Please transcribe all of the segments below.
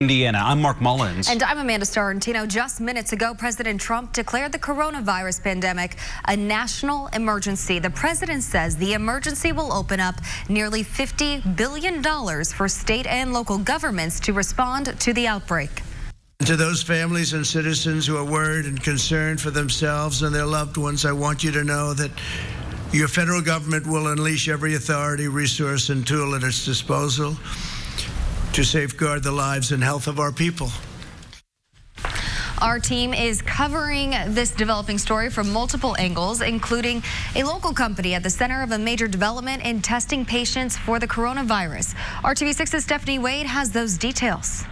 Indiana, I'm Mark Mullins. And I'm Amanda Starantino. Just minutes ago, President Trump declared the coronavirus pandemic a national emergency. The president says the emergency will open up nearly $50 billion for state and local governments to respond to the outbreak. To those families and citizens who are worried and concerned for themselves and their loved ones, I want you to know that your federal government will unleash every authority, resource, and tool at its disposal to safeguard the lives and health of our people. Our team is covering this developing story from multiple angles, including a local company at the center of a major development in testing patients for the coronavirus. RTV6's Stephanie Wade has those details.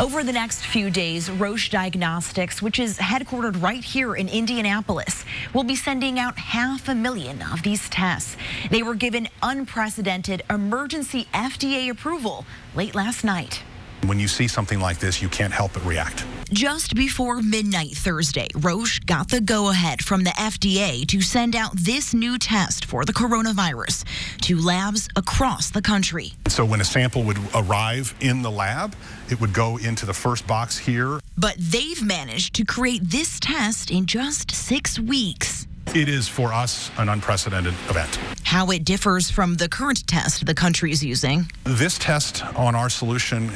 Over the next few days, Roche Diagnostics, which is headquartered right here in Indianapolis, will be sending out 500,000 of these tests. They were given unprecedented emergency FDA approval late last night. When you see something like this, you can't help but react. Just before midnight Thursday, Roche got the go-ahead from the FDA to send out this new test for the coronavirus to labs across the country. So when a sample would arrive in the lab, it would go into the first box here. But they've managed to create this test in just 6 weeks. It is, for us, an unprecedented event. How it differs from the current test the country is using. This test on our solution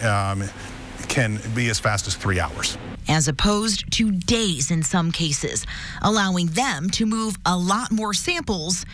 can be as fast as 3 hours. As opposed to days in some cases, allowing them to move a lot more samples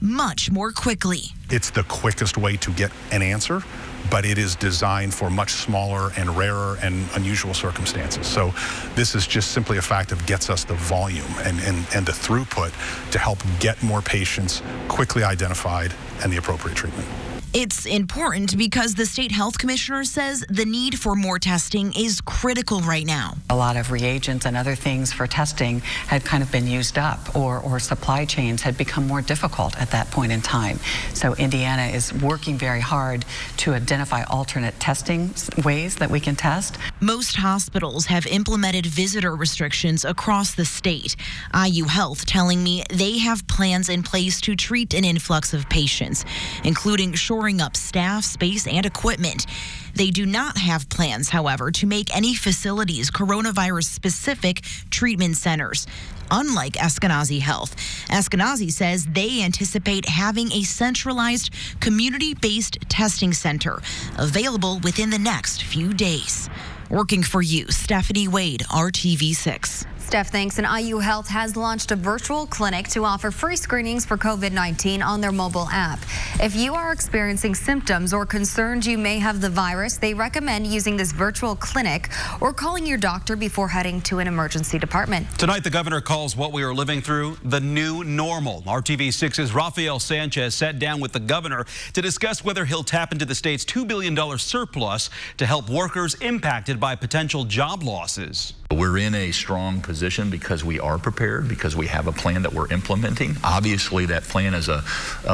much more quickly. It's the quickest way to get an answer, but it is designed for much smaller and rarer and unusual circumstances. So this is just simply a fact of gets us the volume and the throughput to help get more patients quickly identified and the appropriate treatment. It's important because the state health commissioner says the need for more testing is critical right now. A lot of reagents and other things for testing had kind of been used up, or supply chains had become more difficult at that point in time. So Indiana is working very hard to identify alternate testing ways that we can test. Most hospitals have implemented visitor restrictions across the state. IU Health telling me they have plans in place to treat an influx of patients, including shoring up staff, space, and equipment. They do not have plans, however, to make any facilities coronavirus-specific treatment centers. Unlike Eskenazi Health, Eskenazi says they anticipate having a centralized, community-based testing center available within the next few days. Working for you, Stephanie Wade, RTV6. Steph, thanks. And IU Health has launched a virtual clinic to offer free screenings for COVID-19 on their mobile app. If you are experiencing symptoms or concerned you may have the virus, they recommend using this virtual clinic or calling your doctor before heading to an emergency department. Tonight, the governor calls what we are living through the new normal. RTV6's Rafael Sanchez sat down with the governor to discuss whether he'll tap into the state's $2 billion surplus to help workers impacted by potential job losses. We're in a strong position because we are prepared, because we have a plan that we're implementing. Obviously, that plan is a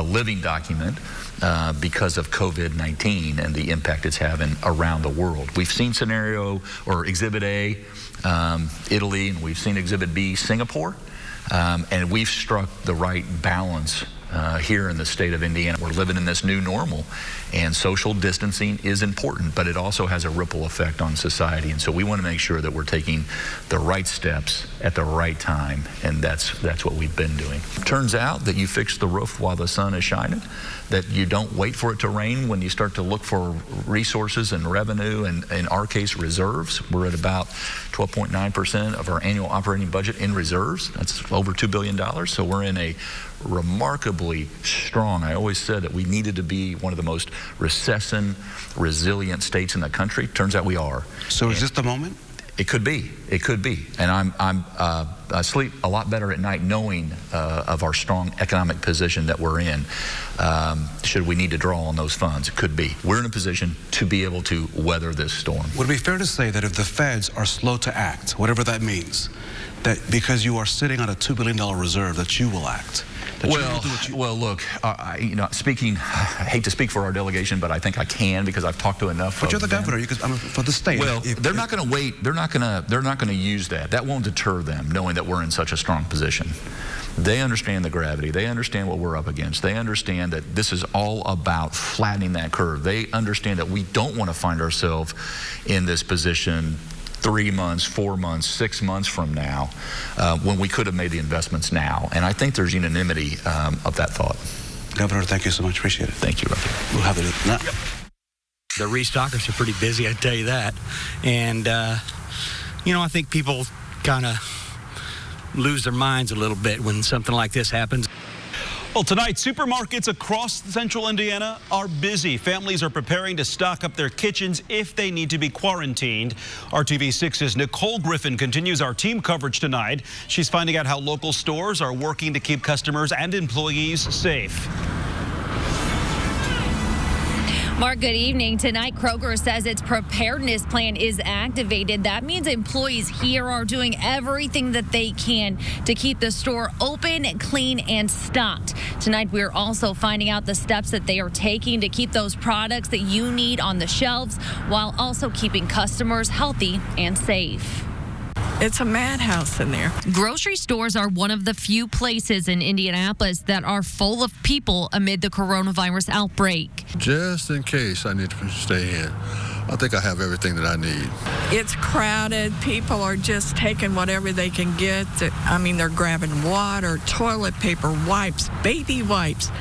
living document because of COVID-19 and the impact it's having around the world. We've seen scenario or Exhibit A, Italy, and we've seen Exhibit B, Singapore, and we've struck the right balance here in the state of Indiana. We're living in this new normal, and social distancing is important, but it also has a ripple effect on society, and so we want to make sure that we're taking the right steps at the right time, and that's what we've been doing. Turns out that you fix the roof while the sun is shining, that you don't wait for it to rain when you start to look for resources and revenue, and in our case, reserves. We're at about 12.9% of our annual operating budget in reserves. That's over $2 billion, so we're in a remarkably strong. I always said that we needed to be one of the most recession-resilient states in the country. Turns out we are. So is this the moment? It could be. It could be. And I sleep a lot better at night knowing of our strong economic position that we're in. Should we need to draw on those funds, it could be. We're in a position to be able to weather this storm. Would it be fair to say that if the feds are slow to act, whatever that means, that because you are sitting on a $2 billion reserve that you will act? that you will do what you... Well, look, I hate to speak for our delegation, but I think I can because I've talked to enough. But you're the governor. For the state. Well, they're not going to wait. They're not going to use that. That won't deter them, knowing that we're in such a strong position. They understand the gravity. They understand what we're up against. They understand that this is all about flattening that curve. They understand that we don't want to find ourselves in this position 3 months, 4 months, 6 months from now when we could have made the investments now. And I think there's unanimity of that thought. Governor, thank you so much. Appreciate it. Thank you, Rafael. We'll have it. Yep. The restockers are pretty busy, I tell you that. And, I think people kind of lose their minds a little bit when something like this happens. Well, tonight, supermarkets across central Indiana are busy. Families are preparing to stock up their kitchens if they need to be quarantined. RTV6's Nicole Griffin continues our team coverage tonight. She's finding out how local stores are working to keep customers and employees safe. Mark, good evening. Tonight, Kroger says its preparedness plan is activated. That means employees here are doing everything that they can to keep the store open, clean, and stocked. Tonight, we're also finding out the steps that they are taking to keep those products that you need on the shelves while also keeping customers healthy and safe. It's a madhouse in there. Grocery stores are one of the few places in Indianapolis that are full of people amid the coronavirus outbreak. Just in case I need to stay in. I think I have everything that I need. It's crowded. People are just taking whatever they can get. They're grabbing water, toilet paper, wipes, baby wipes.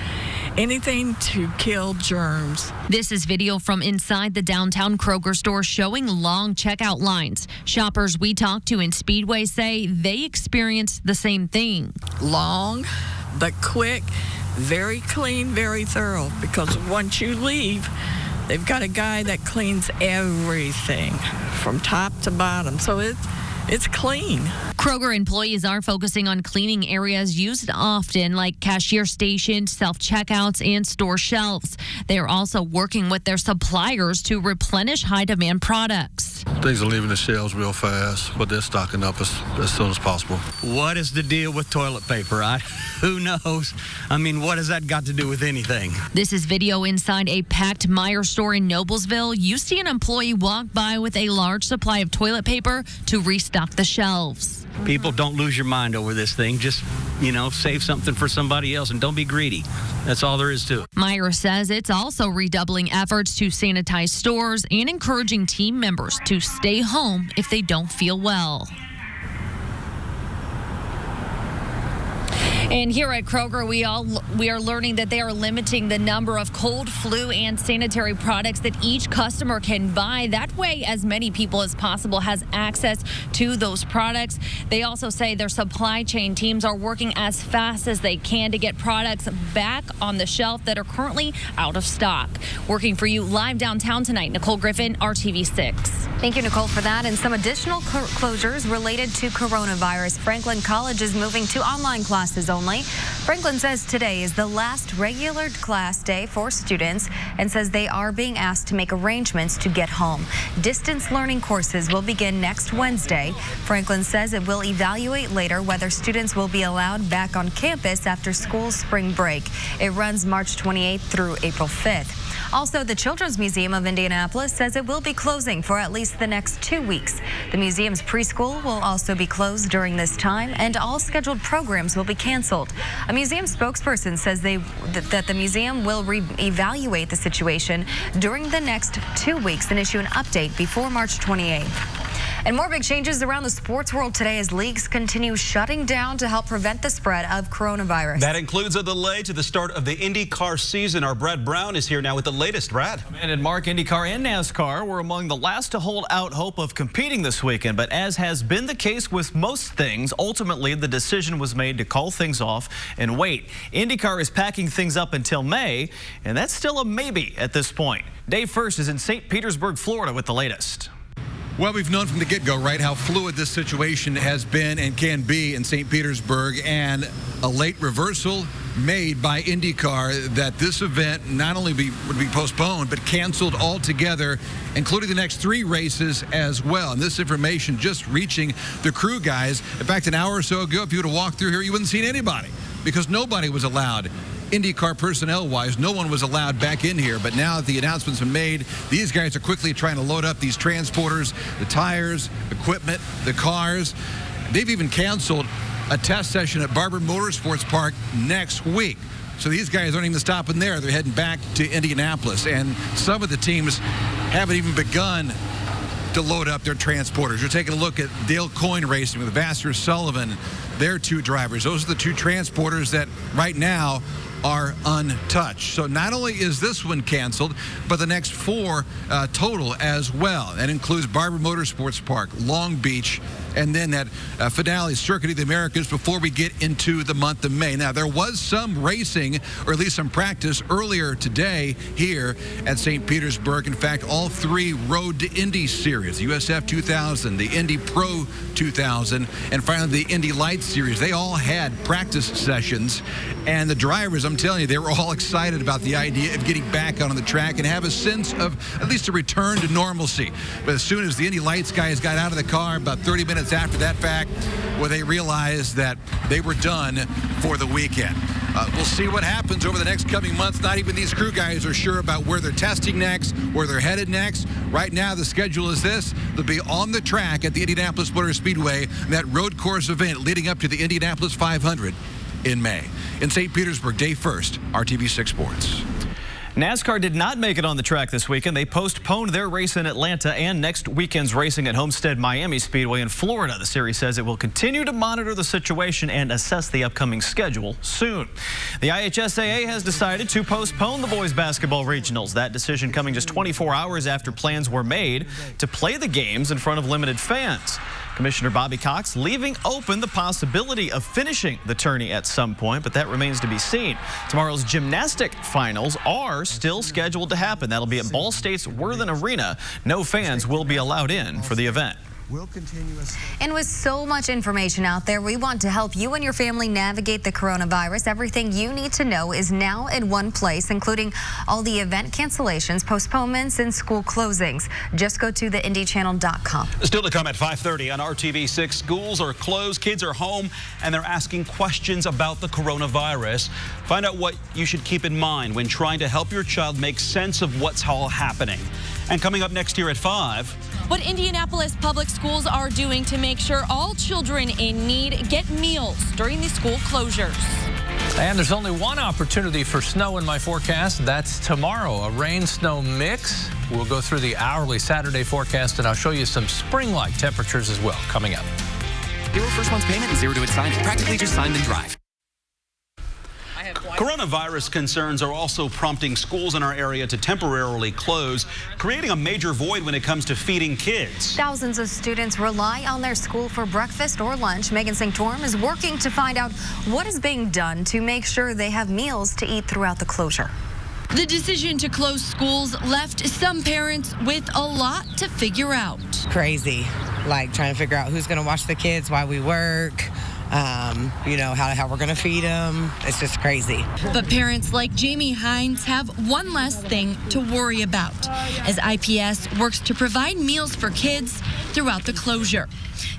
Anything to kill germs. This is video from inside the downtown Kroger store showing long checkout lines. Shoppers we talked to in Speedway say they experienced the same thing. Long, but quick, very clean, very thorough, because once you leave, they've got a guy that cleans everything from top to bottom. So it's clean. Kroger employees are focusing on cleaning areas used often like cashier stations, self-checkouts, and store shelves. They are also working with their suppliers to replenish high-demand products. Things are leaving the shelves real fast, but they're stocking up as soon as possible. What is the deal with toilet paper? Who knows? What has that got to do with anything? This is video inside a packed Meijer store in Noblesville. You see an employee walk by with a large supply of toilet paper to restock the shelves. People, don't lose your mind over this thing. Just, save something for somebody else and don't be greedy. That's all there is to it. Meijer says it's also redoubling efforts to sanitize stores and encouraging team members to stay home if they don't feel well. And here at Kroger, we are learning that they are limiting the number of cold, flu, and sanitary products that each customer can buy. That way, as many people as possible has access to those products. They also say their supply chain teams are working as fast as they can to get products back on the shelf that are currently out of stock. Working for you live downtown tonight, Nicole Griffin, RTV6. Thank you, Nicole, for that. And some additional closures related to coronavirus. Franklin College is moving to online classes only. Franklin says today is the last regular class day for students and says they are being asked to make arrangements to get home. Distance learning courses will begin next Wednesday. Franklin says it will evaluate later whether students will be allowed back on campus after school's spring break. It runs March 28th through April 5th. Also, the Children's Museum of Indianapolis says it will be closing for at least the next 2 weeks. The museum's preschool will also be closed during this time, and all scheduled programs will be canceled. A museum spokesperson says that the museum will evaluate the situation during the next 2 weeks and issue an update before March 28th. And more big changes around the sports world today as leagues continue shutting down to help prevent the spread of coronavirus. That includes a delay to the start of the IndyCar season. Our Brad Brown is here now with the latest. Brad. And Mark, IndyCar and NASCAR were among the last to hold out hope of competing this weekend. But as has been the case with most things, ultimately the decision was made to call things off and wait. IndyCar is packing things up until May, and that's still a maybe at this point. Dave First is in St. Petersburg, Florida with the latest. Well, we've known from the get-go, right, how fluid this situation has been and can be in St. Petersburg, and a late reversal made by IndyCar that this event not only would be postponed, but canceled altogether, including the next 3 races as well. And this information just reaching the crew guys. In fact, an hour or so ago, if you would have walked through here, you wouldn't have seen anybody. because nobody was allowed. IndyCar personnel-wise, no one was allowed back in here. But now that the announcement's been made, these guys are quickly trying to load up these transporters, the tires, equipment, the cars. They've even canceled a test session at Barber Motorsports Park next week. So these guys aren't even stopping there. They're heading back to Indianapolis. And some of the teams haven't even begun to load up their transporters. You're taking a look at Dale Coyne Racing with Vassar Sullivan, their two drivers. Those are the two transporters that right now are untouched. So not only is this one canceled, but the next four total as well. That includes Barber Motorsports Park, Long Beach, and then that finale, Circuit of the Americas, before we get into the month of May. Now, there was some racing, or at least some practice, earlier today here at St. Petersburg. In fact, all three Road to Indy series, the USF 2000, the Indy Pro 2000, and finally the Indy Light series, they all had practice sessions. And the drivers, I'm telling you, they were all excited about the idea of getting back on the track and have a sense of at least a return to normalcy. But as soon as the Indy Lights guys got out of the car, about 30 minutes after that fact, where they realized that they were done for the weekend. We'll see what happens over the next coming months. Not even these crew guys are sure about where they're testing next, where they're headed next. Right now, the schedule is this. They'll be on the track at the Indianapolis Motor Speedway, that road course event leading up to the Indianapolis 500 in May. In St. Petersburg, Dave First, RTV6 Sports. NASCAR did not make it on the track this weekend. They postponed their race in Atlanta and next weekend's racing at Homestead Miami Speedway in Florida. The series says it will continue to monitor the situation and assess the upcoming schedule soon. The IHSAA has decided to postpone the boys basketball regionals. That decision coming just 24 hours after plans were made to play the games in front of limited fans. Commissioner Bobby Cox leaving open the possibility of finishing the tourney at some point, but that remains to be seen. Tomorrow's gymnastic finals are still scheduled to happen. That'll be at Ball State's Worthen Arena. No fans will be allowed in for the event. And with so much information out there, we want to help you and your family navigate the coronavirus. Everything you need to know is now in one place, including all the event cancellations, postponements, and school closings. Just go to theindychannel.com. Still to come at 5:30 on RTV6. Schools are closed, kids are home, and they're asking questions about the coronavirus. Find out what you should keep in mind when trying to help your child make sense of what's all happening. And coming up next here at 5. What Indianapolis public schools are doing to make sure all children in need get meals during the school closures. And there's only one opportunity for snow in my forecast. That's tomorrow, a rain-snow mix. We'll go through the hourly Saturday forecast, and I'll show you some spring-like temperatures as well coming up. 0 first month's payment and 0 to its signing. Practically just sign then drive. Coronavirus concerns are also prompting schools in our area to temporarily close, creating a major void when it comes to feeding kids. Thousands of students rely on their school for breakfast or lunch. Megan Sanctorum is working to find out what is being done to make sure they have meals to eat throughout the closure. The decision to close schools left some parents with a lot to figure out. Crazy, like trying to figure out who's going to watch the kids while we work. You know, how we're going to feed them. It's just crazy. But parents like Jamie Hines have one less thing to worry about as IPS works to provide meals for kids throughout the closure.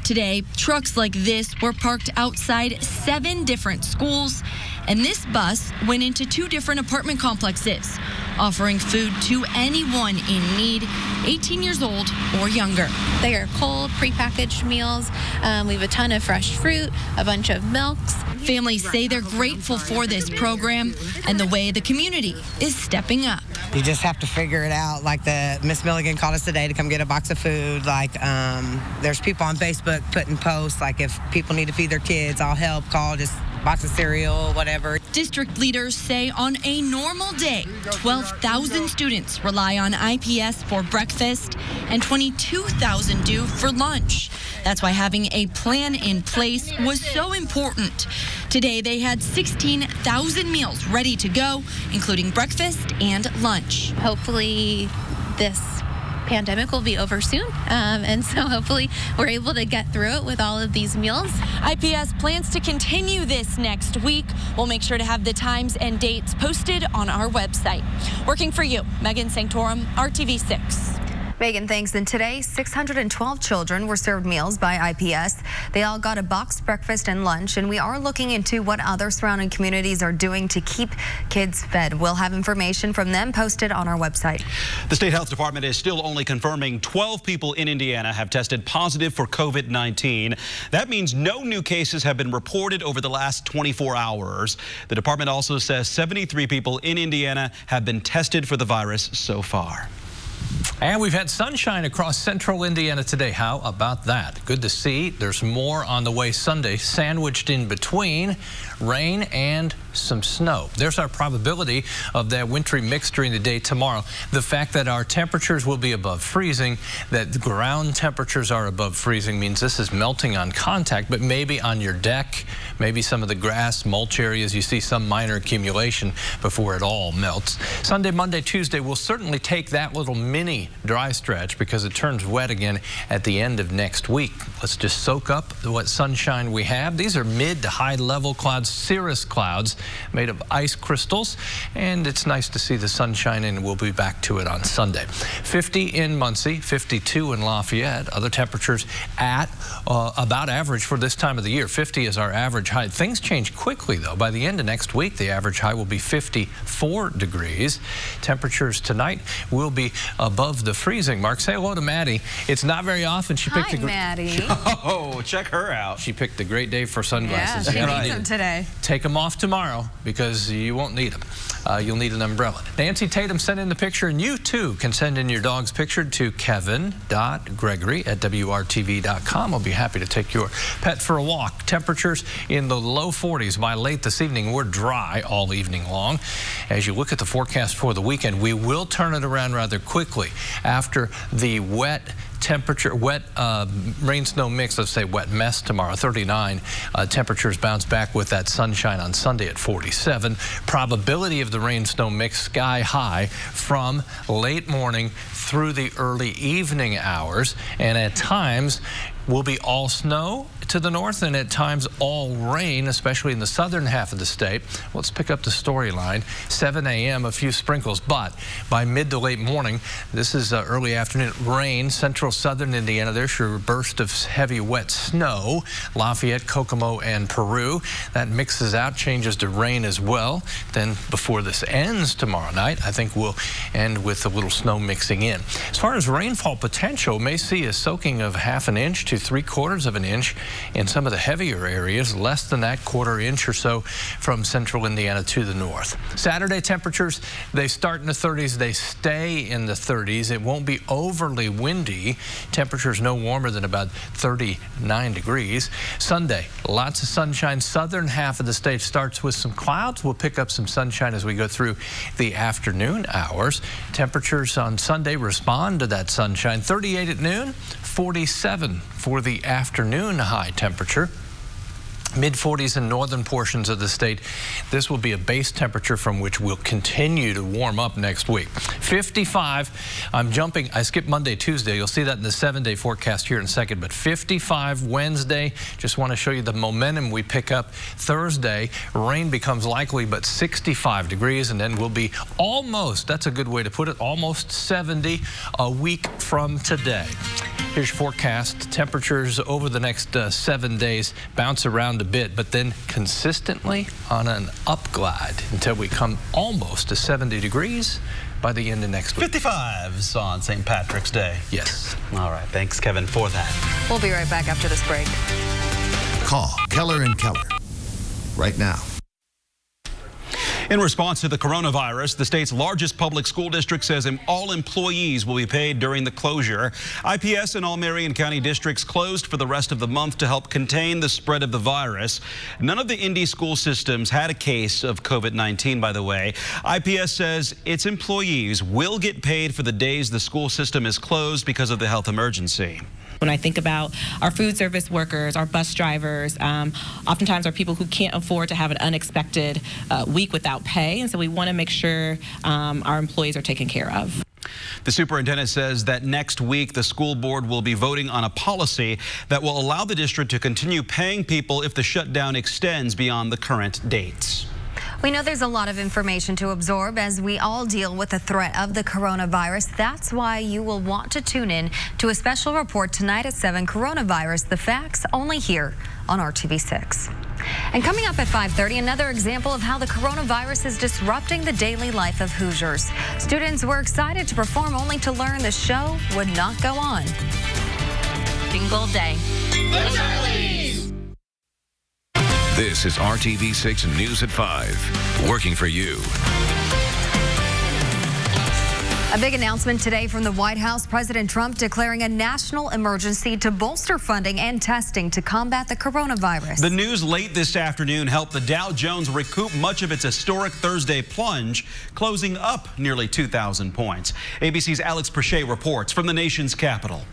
Today, trucks like this were parked outside 7 different schools, and this bus went into 2 different apartment complexes, offering food to anyone in need, 18 years old or younger. They are cold, prepackaged meals. We have a ton of fresh fruit, a bunch of milks. Families say they're grateful for this program and the way the community is stepping up. You just have to figure it out. Like the Miss Milligan called us today to come get a box of food. Like there's people on Facebook putting posts like if people need to feed their kids, I'll help. Call, just box of cereal, whatever. District leaders say on a normal day, 12,000 students rely on IPS for breakfast and 22,000 do for lunch. That's why having a plan in place was so important. Today, they had 16,000 meals ready to go, including breakfast and lunch. Hopefully, this pandemic will be over soon, and so hopefully we're able to get through it with all of these meals. IPS plans to continue this next week. We'll make sure to have the times and dates posted on our website. Working for you, Megan Sanctorum, RTV6. Megan, thanks. And today, 612 children were served meals by IPS. They all got a boxed breakfast and lunch, and we are looking into what other surrounding communities are doing to keep kids fed. We'll have information from them posted on our website. The state health department is still only confirming 12 people in Indiana have tested positive for COVID-19. That means no new cases have been reported over the last 24 hours. The department also says 73 people in Indiana have been tested for the virus so far. And we've had sunshine across central Indiana today. How about that? Good to see. There's more on the way Sunday, sandwiched in between rain and some snow. There's our probability of that wintry mix during the day tomorrow. The fact that our temperatures will be above freezing, that the ground temperatures are above freezing, means this is melting on contact, but maybe on your deck, maybe some of the grass, mulch areas, you see some minor accumulation before it all melts. Sunday, Monday, Tuesday, we'll certainly take that little mini dry stretch because it turns wet again at the end of next week. Let's just soak up what sunshine we have. These are mid to high level clouds, cirrus clouds made of ice crystals, and it's nice to see the sunshine, and we'll be back to it on Sunday. 50 in Muncie, 52 in Lafayette. Other temperatures at about average for this time of the year. 50 is our average high. Things change quickly, though. By the end of next week, the average high will be 54 degrees. Temperatures tonight will be above the freezing mark. Say hello to Maddie. It's not very often she picked Hi, Maddie. Oh, check her out. She picked a great day for sunglasses. Yeah, she needs them today. Take them off tomorrow because you won't need them. You'll need an umbrella. Nancy Tatum sent in the picture, and you too can send in your dog's picture to kevin.gregory@wrtv.com. I'll be happy to take your pet for a walk. Temperatures in the low 40s by late this evening. We're dry all evening long. As you look at the forecast for the weekend, we will turn it around rather quickly after the wet rain snow mix. Let's say wet mess tomorrow. 39 temperatures bounce back with that sunshine on Sunday at 47. Probability of the rain snow mix sky high from late morning through the early evening hours, and at times will be all snow to the north and at times all rain, especially in the southern half of the state. Let's pick up the storyline. 7 a.m. a few sprinkles, but by mid to late morning, this is early afternoon, rain, central southern Indiana. There's your burst of heavy wet snow. Lafayette, Kokomo, and Peru. That mixes out, changes to rain as well. Then before this ends tomorrow night, I think we'll end with a little snow mixing in. As far as rainfall potential, may see a soaking of ½ an inch to 3/4 of an inch in some of the heavier areas, less than that, ½ inch or so from central Indiana to the north. Saturday temperatures, they start in the 30s, they stay in the 30s. It won't be overly windy. Temperatures no warmer than about 39 degrees. Sunday, lots of sunshine. Southern half of the state starts with some clouds. We'll pick up some sunshine as we go through the afternoon hours. Temperatures on Sunday respond to that sunshine. 38 at noon, 47 for the afternoon high temperature. Mid-40s in northern portions of the state. This will be a base temperature from which we'll continue to warm up next week. 55, I skipped Monday, Tuesday. You'll see that in the 7-day forecast here in a second, but 55 Wednesday. Just want to show you the momentum we pick up Thursday. Rain becomes likely, but 65 degrees, and then we'll be almost, that's a good way to put it, almost 70 a week from today. Here's your forecast. Temperatures over the next 7 days bounce around a bit, but then consistently on an upglide until we come almost to 70 degrees by the end of next week. 55s on St. Patrick's Day. Yes. All right. Thanks, Kevin, for that. We'll be right back after this break. Call Keller & Keller right now. In response to the coronavirus, the state's largest public school district says all employees will be paid during the closure. IPS and all Marion County districts closed for the rest of the month to help contain the spread of the virus. None of the Indy school systems had a case of COVID-19, by the way. IPS says its employees will get paid for the days the school system is closed because of the health emergency. When I think about our food service workers, our bus drivers, oftentimes are people who can't afford to have an unexpected week without pay, and so we want to make sure our employees are taken care of. The superintendent says that next week the school board will be voting on a policy that will allow the district to continue paying people if the shutdown extends beyond the current dates. We know there's a lot of information to absorb as we all deal with the threat of the coronavirus. That's why you will want to tune in to a special report tonight at 7, Coronavirus, the Facts, only here on RTV6. And coming up at 5:30, another example of how the coronavirus is disrupting the daily life of Hoosiers. Students were excited to perform only to learn the show would not go on. Single day. This is RTV6 News at 5, working for you. A big announcement today from the White House. President Trump declaring a national emergency to bolster funding and testing to combat the coronavirus. The news late this afternoon helped the Dow Jones recoup much of its historic Thursday plunge, closing up nearly 2,000 points. ABC's Alex Perchet reports from the nation's capital.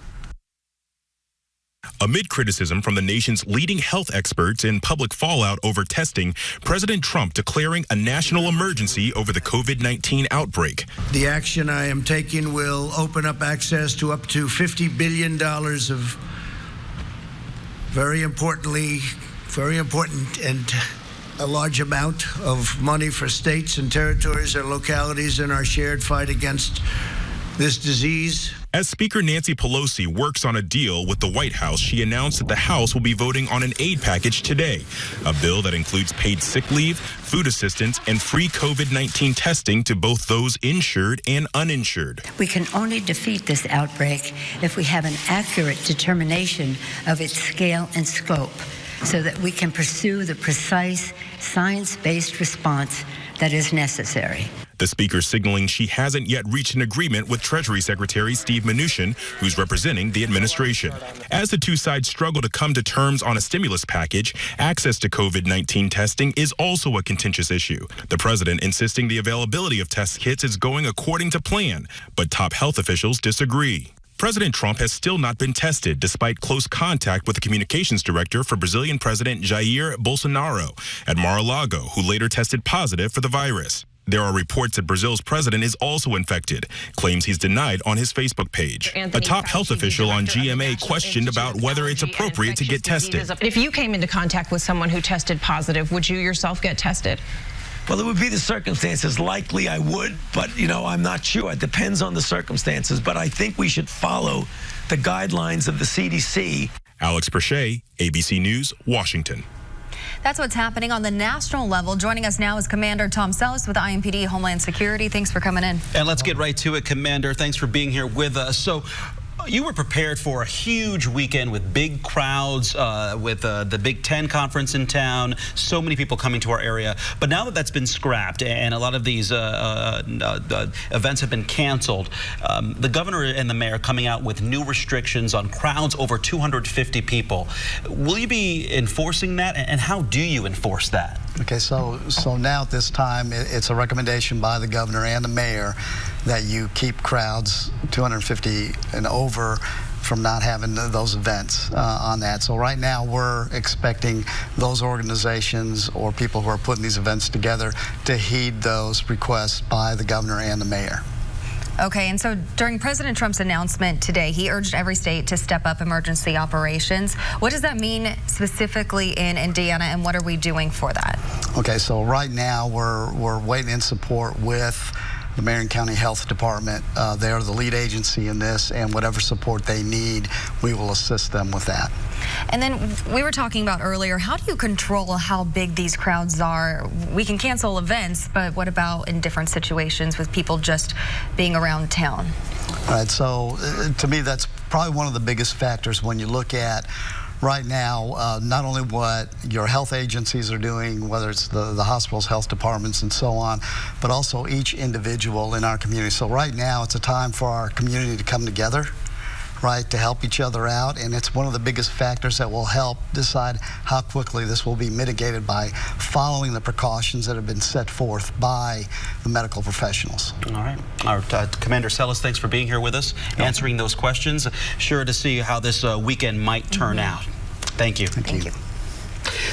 Amid criticism from the nation's leading health experts and public fallout over testing, President Trump declaring a national emergency over the COVID-19 outbreak. The action I am taking will open up access to up to $50 billion of very important and a large amount of money for states and territories and localities in our shared fight against this disease. As Speaker Nancy Pelosi works on a deal with the White House, she announced that the House will be voting on an aid package today, a bill that includes paid sick leave, food assistance, and free COVID-19 testing to both those insured and uninsured. We can only defeat this outbreak if we have an accurate determination of its scale and scope, so that we can pursue the precise science-based response that is necessary. The Speaker signaling she hasn't yet reached an agreement with Treasury Secretary Steve Mnuchin, who's representing the administration. As the two sides struggle to come to terms on a stimulus package, access to COVID-19 testing is also a contentious issue. The president insisting the availability of test kits is going according to plan, but top health officials disagree. President Trump has still not been tested despite close contact with the communications director for Brazilian President Jair Bolsonaro at Mar-a-Lago, who later tested positive for the virus. There are reports that Brazil's president is also infected, claims he's denied on his Facebook page. A top health official on GMA questioned about whether it's appropriate to get tested. If you came into contact with someone who tested positive, would you yourself get tested? Well, it would be the circumstances. Likely I would, but, I'm not sure. It depends on the circumstances. But I think we should follow the guidelines of the CDC. Alex Perchet, ABC News, Washington. That's what's happening on the national level. Joining us now is Commander Tom Sellis with IMPD Homeland Security. Thanks for coming in. And let's get right to it, Commander. Thanks for being here with us. So, you were prepared for a huge weekend with big crowds, with the Big Ten conference in town, so many people coming to our area. But now that that's been scrapped and a lot of these events have been canceled, the governor and the mayor coming out with new restrictions on crowds over 250 people. Will you be enforcing that, and how do you enforce that? Okay, so now at this time, it's a recommendation by the governor and the mayor that you keep crowds 250 and over from not having those events on that. So right now we're expecting those organizations or people who are putting these events together to heed those requests by the governor and the mayor. Okay, and so during President Trump's announcement today, he urged every state to step up emergency operations. What does that mean specifically in Indiana, and what are we doing for that? Okay, so right now we're waiting in support with the Marion County Health Department. They are the lead agency in this, and whatever support they need, we will assist them with that. And then we were talking about earlier, how do you control how big these crowds are? We can cancel events, but what about in different situations with people just being around town? All right, so to me, that's probably one of the biggest factors when you look at right now, not only what your health agencies are doing, whether it's the hospitals, health departments, and so on, but also each individual in our community. So right now, it's a time for our community to come together, right, to help each other out, and it's one of the biggest factors that will help decide how quickly this will be mitigated by following the precautions that have been set forth by the medical professionals. All right. Our Commander Sellis, thanks for being here with us, answering those questions. Sure to see how this weekend might turn out. Thank you. Thank you.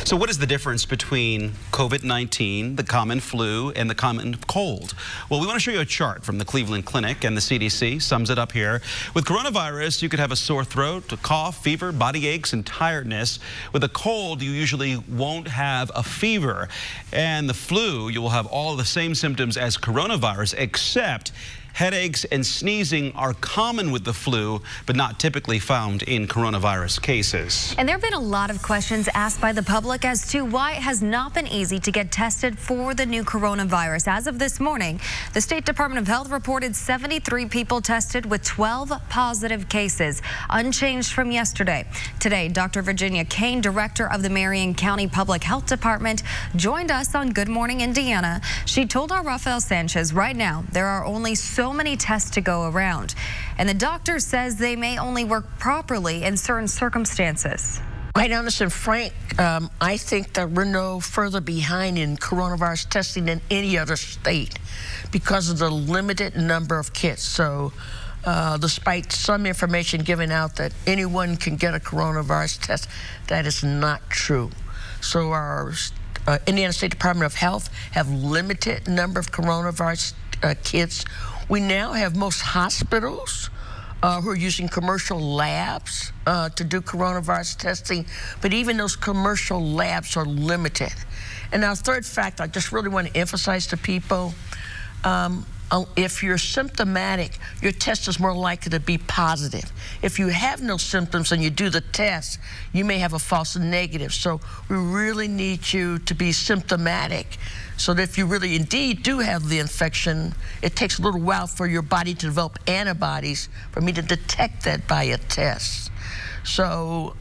So what is the difference between COVID-19, the common flu, and the common cold? Well, we want to show you a chart from the Cleveland Clinic, and the CDC sums it up here. With coronavirus, you could have a sore throat, a cough, fever, body aches, and tiredness. With a cold, you usually won't have a fever. And the flu, you will have all the same symptoms as coronavirus, except headaches and sneezing are common with the flu, but not typically found in coronavirus cases. And there have been a lot of questions asked by the public as to why it has not been easy to get tested for the new coronavirus. As of this morning, the State Department of Health reported 73 people tested with 12 positive cases, unchanged from yesterday. Today, Dr. Virginia Kane, director of the Marion County Public Health Department, joined us on Good Morning Indiana. She told our Rafael Sanchez right now there are only so many tests to go around, and the doctor says they may only work properly in certain circumstances. Quite honest and frank, I think that we're no further behind in coronavirus testing than any other state because of the limited number of kits. So despite some information given out that anyone can get a coronavirus test, that is not true. So our Indiana State Department of Health have limited number of coronavirus kits. We now have most hospitals who are using commercial labs to do coronavirus testing, but even those commercial labs are limited. And our third fact, I just really want to emphasize to people, if you're symptomatic, your test is more likely to be positive. If you have no symptoms and you do the test, you may have a false negative. So we really need you to be symptomatic so that if you really indeed do have the infection, it takes a little while for your body to develop antibodies for me to detect that by a test. So,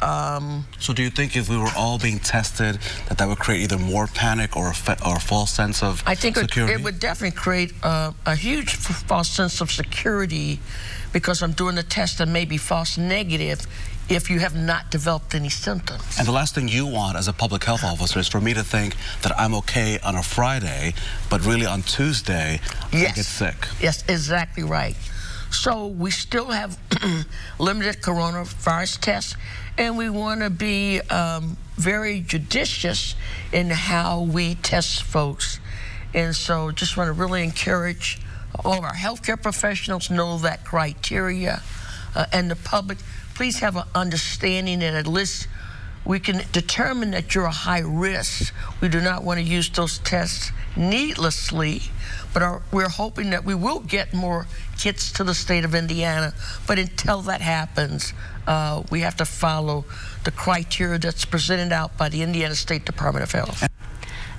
so do you think if we were all being tested, that would create either more panic or a false sense of security? I think it would definitely create a huge false sense of security because I'm doing a test that may be false negative if you have not developed any symptoms. And the last thing you want as a public health officer is for me to think that I'm okay on a Friday, but really on Tuesday, I get sick. Yes, exactly right. So we still have limited coronavirus tests, and we want to be very judicious in how we test folks. And so just want to really encourage all of our healthcare professionals know that criteria, and the public, please have an understanding that at least we can determine that you're a high risk. We do not want to use those tests needlessly, but we're hoping that we will get more kits to the state of Indiana. But until that happens, we have to follow the criteria that's presented out by the Indiana State Department of Health.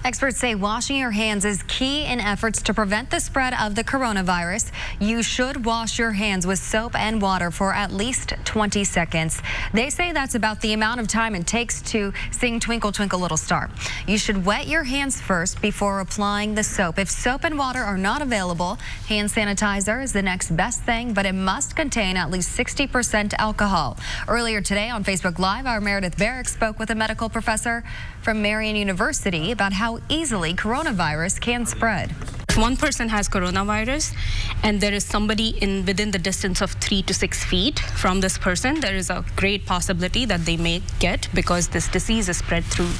Experts say washing your hands is key in efforts to prevent the spread of the coronavirus. You should wash your hands with soap and water for at least 20 seconds. They say that's about the amount of time it takes to sing Twinkle Twinkle Little Star. You should wet your hands first before applying the soap. If soap and water are not available, hand sanitizer is the next best thing, but it must contain at least 60% alcohol. Earlier today on Facebook Live, our Meredith Barrick spoke with a medical professor from Marion University about how easily coronavirus can spread. If one person has coronavirus and there is somebody within the distance of 3 to 6 feet from this person, there is a great possibility that they may get, because this disease is spread through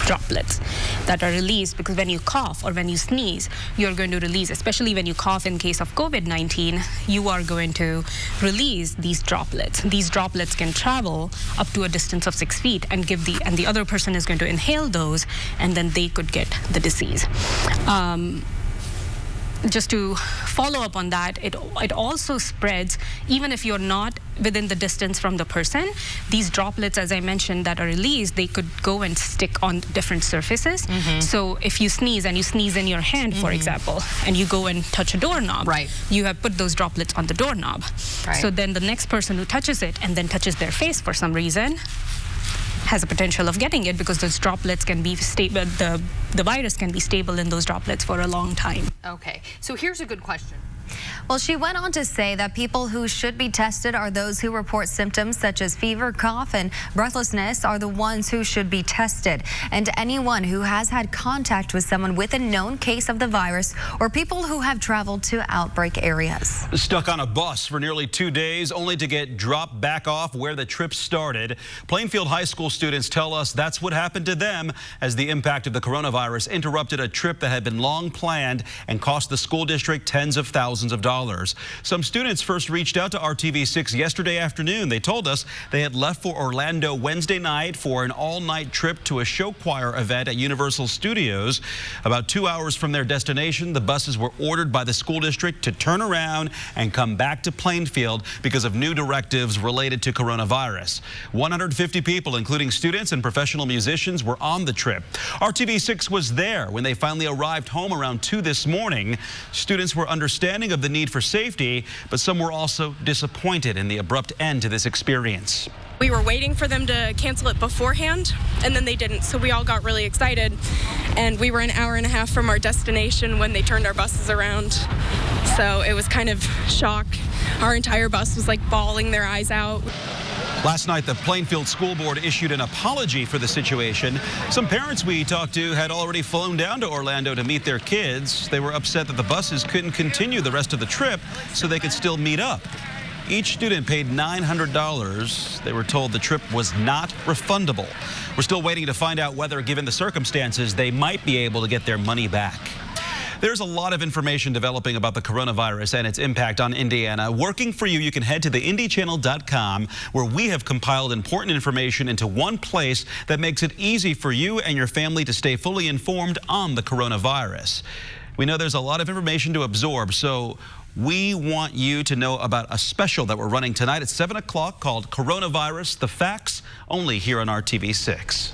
droplets that are released, because when you cough or when you sneeze, you're going to release, especially when you cough in case of COVID-19, you are going to release these droplets. These droplets can travel up to a distance of 6 feet and the other person is going to inhale those, and then they could get the disease. Just to follow up on that, it also spreads even if you're not within the distance from the person. These droplets, as I mentioned, that are released, they could go and stick on different surfaces. So if you sneeze and you sneeze in your hand, for example, and you go and touch a doorknob, you have put those droplets on the doorknob. So then the next person who touches it and then touches their face for some reason has a potential of getting it, because those droplets can be stable, the virus can be stable in those droplets for a long time. Okay, so here's a good question. Well, she went on to say that people who should be tested are those who report symptoms such as fever, cough, and breathlessness are the ones who should be tested. And anyone who has had contact with someone with a known case of the virus or people who have traveled to outbreak areas. Stuck on a bus for nearly 2 days only to get dropped back off where the trip started. Plainfield High School students tell us that's what happened to them as the impact of the coronavirus interrupted a trip that had been long planned and cost the school district tens of thousands of dollars. Some students first reached out to RTV6 yesterday afternoon. They told us they had left for Orlando Wednesday night for an all-night trip to a show choir event at Universal Studios. About 2 hours from their destination, the buses were ordered by the school district to turn around and come back to Plainfield because of new directives related to coronavirus. 150 people, including students and professional musicians, were on the trip. RTV6 was there when they finally arrived home around 2 this morning. Students were understanding of the need for safety, but some were also disappointed in the abrupt end to this experience. We were waiting for them to cancel it beforehand, and then they didn't, so we all got really excited. And we were an hour and a half from our destination when they turned our buses around. So it was kind of shock. Our entire bus was like bawling their eyes out. Last night, the Plainfield School Board issued an apology for the situation. Some parents we talked to had already flown down to Orlando to meet their kids. They were upset that the buses couldn't continue the rest of the trip so they could still meet up. Each student paid $900. They were told the trip was not refundable. We're still waiting to find out whether, given the circumstances, they might be able to get their money back. There's a lot of information developing about the coronavirus and its impact on Indiana. Working for you, you can head to the IndyChannel.com, where we have compiled important information into one place that makes it easy for you and your family to stay fully informed on the coronavirus. We know there's a lot of information to absorb, so we want you to know about a special that we're running tonight at 7 o'clock called Coronavirus, The Facts, only here on RTV6.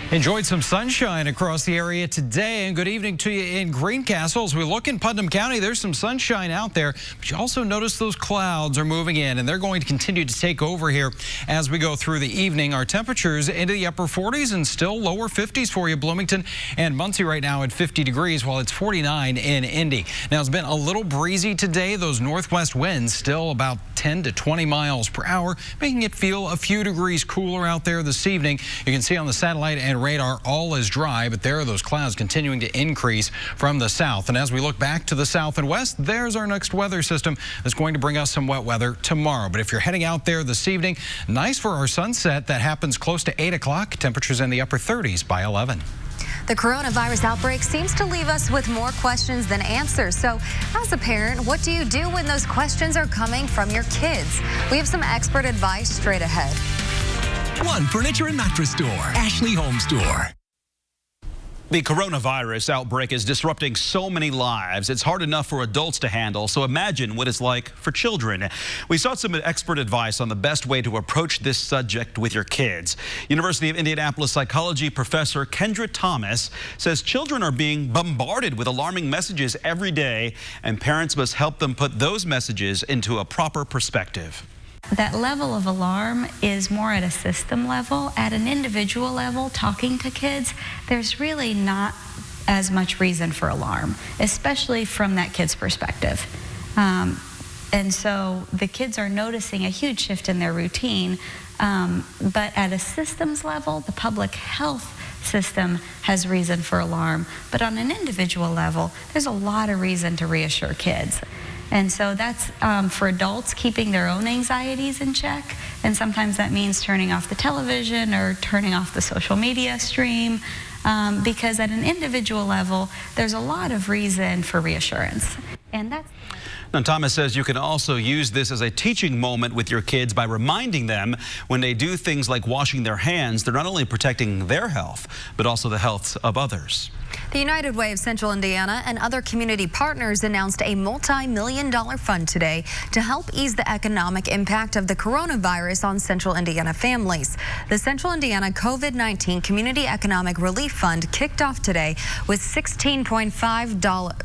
Enjoyed some sunshine across the area today, and good evening to you in Greencastle. As we look in Putnam County, there's some sunshine out there, but you also notice those clouds are moving in, and they're going to continue to take over here as we go through the evening. Our temperatures into the upper 40s and still lower 50s for you. Bloomington and Muncie right now at 50 degrees, while it's 49 in Indy. Now, it's been a little breezy today. Those northwest winds still about 10 to 20 miles per hour, making it feel a few degrees cooler out there this evening. You can see on the satellite and radar all is dry, but there are those clouds continuing to increase from the south. And as we look back to the south and west, there's our next weather system that's going to bring us some wet weather tomorrow. But if you're heading out there this evening, nice for our sunset that happens close to 8 o'clock. Temperatures in the upper 30s by 11. The coronavirus outbreak seems to leave us with more questions than answers. So as a parent, what do you do when those questions are coming from your kids? We have some expert advice straight ahead. One furniture and mattress store, Ashley Home Store. The coronavirus outbreak is disrupting so many lives. It's hard enough for adults to handle, so imagine what it's like for children. We sought some expert advice on the best way to approach this subject with your kids. University of Indianapolis psychology professor Kendra Thomas says children are being bombarded with alarming messages every day, and parents must help them put those messages into a proper perspective. That level of alarm is more at a system level. At an individual level, talking to kids, there's really not as much reason for alarm, especially from that kid's perspective. And so the kids are noticing a huge shift in their routine, but at a systems level, the public health system has reason for alarm. But on an individual level, there's a lot of reason to reassure kids. And so that's for adults, keeping their own anxieties in check. And sometimes that means turning off the television or turning off the social media stream, because at an individual level, there's a lot of reason for reassurance. And that's... Now, Thomas says you can also use this as a teaching moment with your kids by reminding them when they do things like washing their hands, they're not only protecting their health, but also the health of others. The United Way of Central Indiana and other community partners announced a multi-million-dollar fund today to help ease the economic impact of the coronavirus on Central Indiana families. The Central Indiana COVID-19 Community Economic Relief Fund kicked off today with $16.5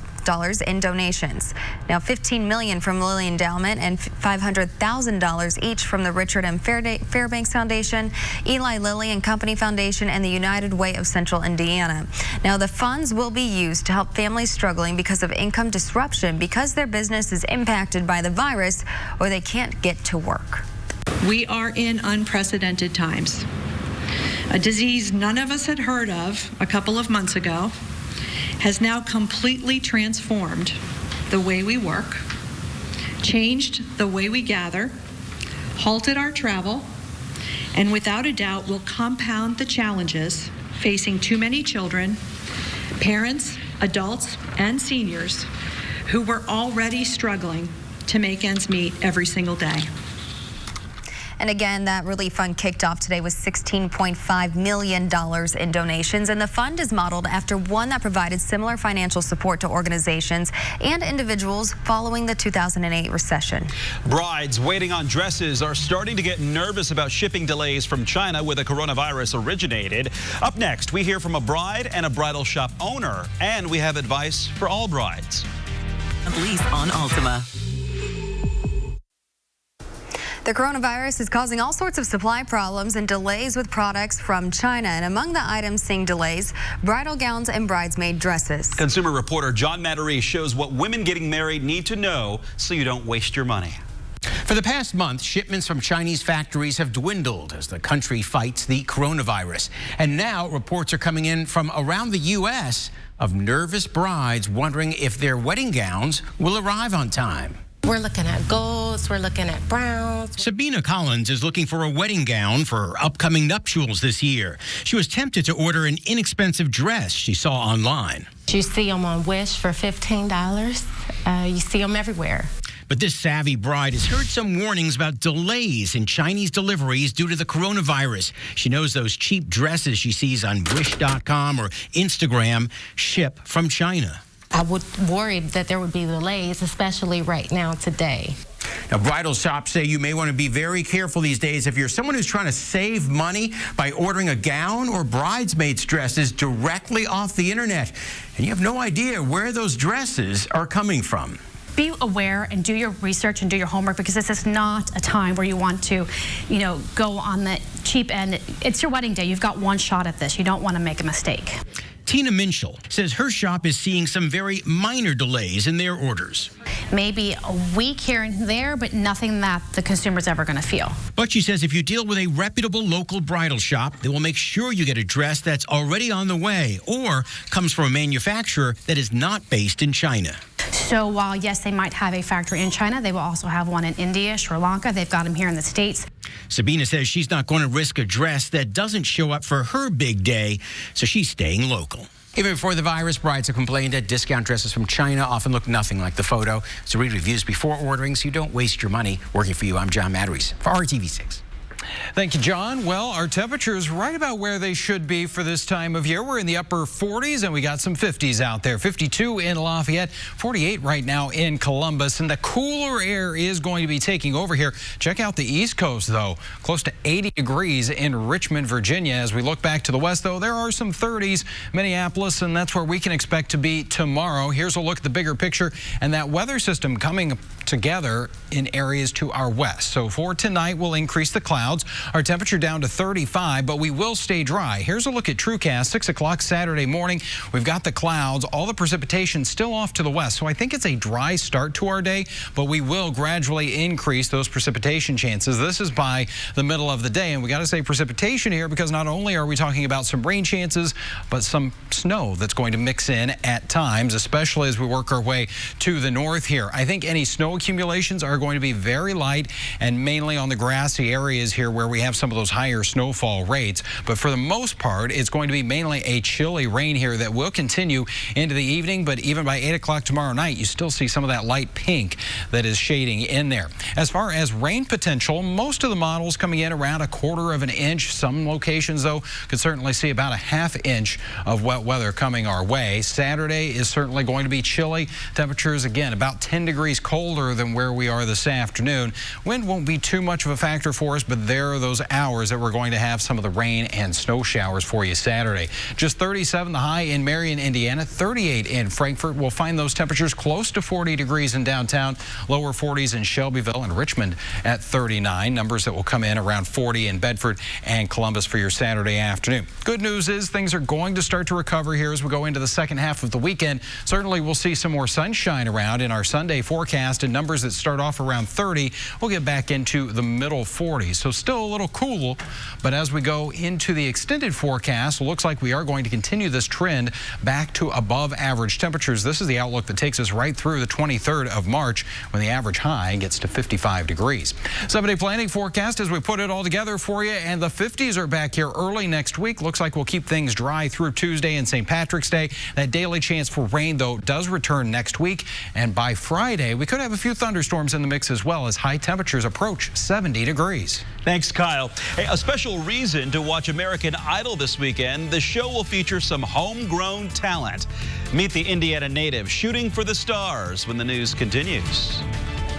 in donations. Now, $15 million from Lilly Endowment and $500,000 each from the Richard M. Fairbanks Foundation, Eli Lilly and Company Foundation, and the United Way of Central Indiana. Now, the funds will be used to help families struggling because of income disruption because their business is impacted by the virus or they can't get to work. We are in unprecedented times. A disease none of us had heard of a couple of months ago has now completely transformed the way we work, changed the way we gather, halted our travel, and without a doubt will compound the challenges facing too many children, parents, adults, and seniors who were already struggling to make ends meet every single day. And again, that relief fund kicked off today with $16.5 million in donations. And the fund is modeled after one that provided similar financial support to organizations and individuals following the 2008 recession. Brides waiting on dresses are starting to get nervous about shipping delays from China where the coronavirus originated. Up next, we hear from a bride and a bridal shop owner, and we have advice for all brides. Lease on Ultima. The coronavirus is causing all sorts of supply problems and delays with products from China. And among the items seeing delays, bridal gowns and bridesmaid dresses. Consumer reporter John Matarese shows what women getting married need to know so you don't waste your money. For the past month, shipments from Chinese factories have dwindled as the country fights the coronavirus. And now reports are coming in from around the U.S. of nervous brides wondering if their wedding gowns will arrive on time. We're looking at golds, we're looking at browns. Sabina Collins is looking for a wedding gown for her upcoming nuptials this year. She was tempted to order an inexpensive dress she saw online. You see them on Wish for $15. You see them everywhere. But this savvy bride has heard some warnings about delays in Chinese deliveries due to the coronavirus. She knows those cheap dresses she sees on Wish.com or Instagram ship from China. I would worry that there would be delays, especially right now today. Now, bridal shops say you may want to be very careful these days if you're someone who's trying to save money by ordering a gown or bridesmaids dresses directly off the internet. And you have no idea where those dresses are coming from. Be aware and do your research and do your homework, because this is not a time where you want to, go on the cheap end. It's your wedding day. You've got one shot at this. You don't want to make a mistake. Tina Minshall says her shop is seeing some very minor delays in their orders. Maybe a week here and there, but nothing that the consumer's ever going to feel. But she says if you deal with a reputable local bridal shop, they will make sure you get a dress that's already on the way or comes from a manufacturer that is not based in China. So while, yes, they might have a factory in China, they will also have one in India, Sri Lanka. They've got them here in the States. Sabina says she's not going to risk a dress that doesn't show up for her big day, so she's staying local. Even before the virus, brides have complained that discount dresses from China often look nothing like the photo. So read reviews before ordering so you don't waste your money. Working for you, I'm John Matarese for RTV6. Thank you, John. Well, our temperatures right about where they should be for this time of year. We're in the upper 40s, and we got some 50s out there. 52 in Lafayette, 48 right now in Columbus, and the cooler air is going to be taking over here. Check out the East Coast, though. Close to 80 degrees in Richmond, Virginia. As we look back to the west, though, there are some 30s. Minneapolis, and that's where we can expect to be tomorrow. Here's a look at the bigger picture and that weather system coming together in areas to our west. So for tonight, we'll increase the clouds. Our temperature down to 35, but we will stay dry. Here's a look at TrueCast, 6 o'clock Saturday morning. We've got the clouds, all the precipitation still off to the west. So I think it's a dry start to our day, but we will gradually increase those precipitation chances. This is by the middle of the day. And we got to say precipitation here because not only are we talking about some rain chances, but some snow that's going to mix in at times, especially as we work our way to the north here. I think any snow accumulations are going to be very light and mainly on the grassy areas here where we have some of those higher snowfall rates. But for the most part, it's going to be mainly a chilly rain here that will continue into the evening. But even by 8 o'clock tomorrow night, you still see some of that light pink that is shading in there. As far as rain potential, most of the models coming in around 1/4 of an inch. Some locations, though, could certainly see about 1/2 inch of wet weather coming our way. Saturday is certainly going to be chilly. Temperatures, again, about 10 degrees colder than where we are this afternoon. Wind won't be too much of a factor for us, but there are those hours that we're going to have some of the rain and snow showers for you Saturday. Just 37 the high in Marion, Indiana, 38 in Frankfort. We'll find those temperatures close to 40 degrees in downtown, lower 40s in Shelbyville and Richmond at 39. Numbers that will come in around 40 in Bedford and Columbus for your Saturday afternoon. Good news is things are going to start to recover here as we go into the second half of the weekend. Certainly we'll see some more sunshine around in our Sunday forecast, and numbers that start off around 30 will get back into the middle 40s. So still a little cool, but as we go into the extended forecast, it looks like we are going to continue this trend back to above average temperatures. This is the outlook that takes us right through the 23rd of March when the average high gets to 55 degrees. 7-day planning forecast as we put it all together for you, and the 50s are back here early next week. Looks like we'll keep things dry through Tuesday and St. Patrick's Day. That daily chance for rain, though, does return next week, and by Friday we could have a few thunderstorms in the mix as well as high temperatures approach 70 degrees. Thanks, Kyle. Hey, a special reason to watch American Idol this weekend. The show will feature some homegrown talent. Meet the Indiana native shooting for the stars when the news continues.